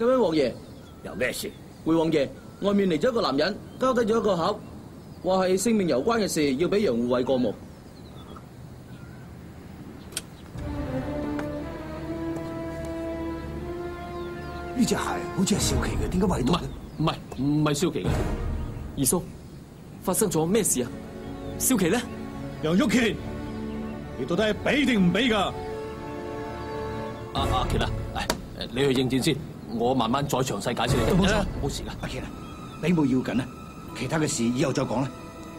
咁樣，王爺，有咩事？回王爺，外面嚟咗一個男人，交低咗一個盒，話係性命攸關嘅事，要俾楊護衛過目。呢隻鞋好似係少奇嘅，點解會喺度？唔係少奇嘅。二叔，發生咗咩事啊？少奇咧？楊玉乾，你到底係俾定唔俾㗎？阿乾啊，你去應戰先，我慢慢再詳細解釋你。冇錯，冇事㗎。阿乾啊，你冇要緊啊，其他嘅事以後再講啦。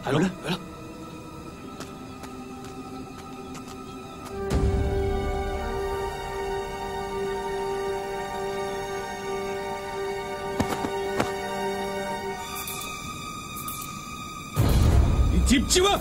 係咯，係咯。接招啊！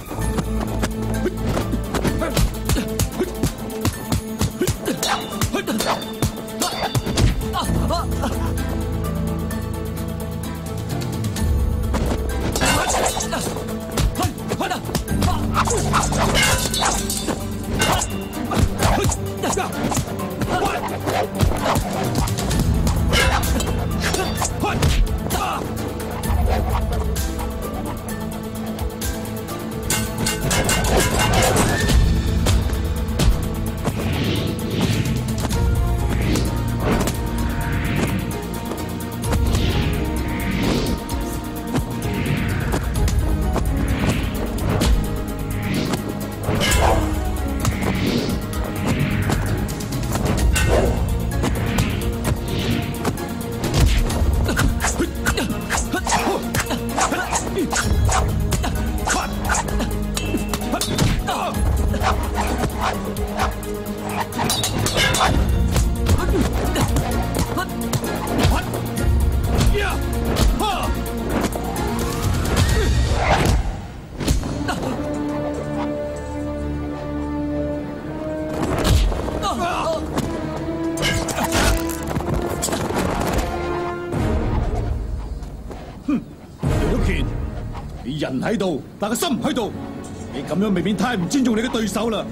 人喺度，但個心唔喺度，你咁樣未免太唔尊重你嘅對手啦！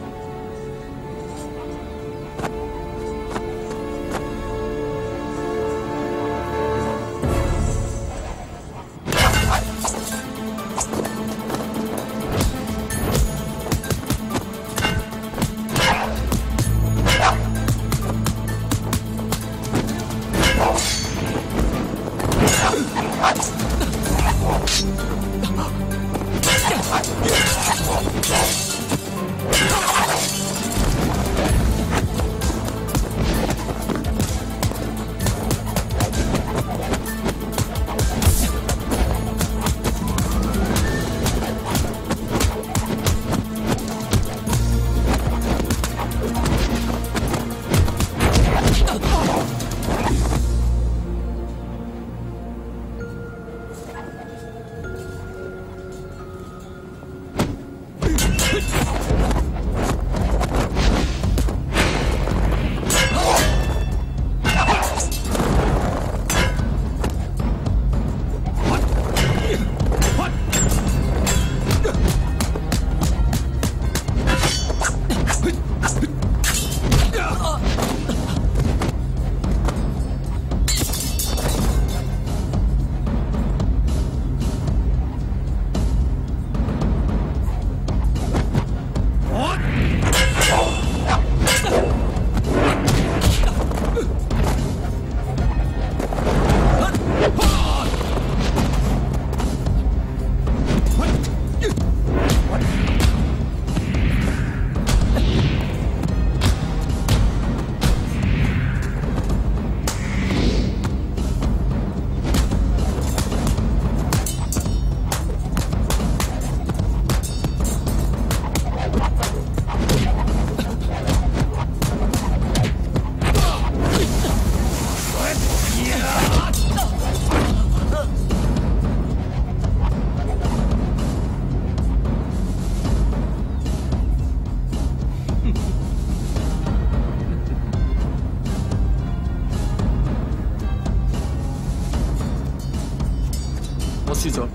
輸咗。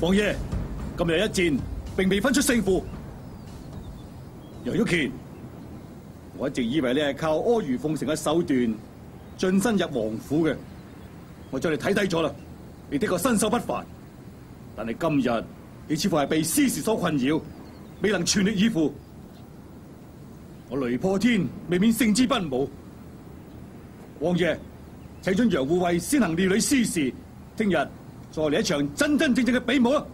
王爺，今日一戰並未分出勝負。楊玉乾，我一直以為你係靠阿諛奉承嘅手段晉身入王府嘅，我將你睇低咗啦。你的確身手不凡，但係今日你似乎係被私事所困擾，未能全力以赴。我雷破天未免勝之不武。王爺，請准楊護衛先行料理私事，聽日再嚟一場真真正正嘅比武啊！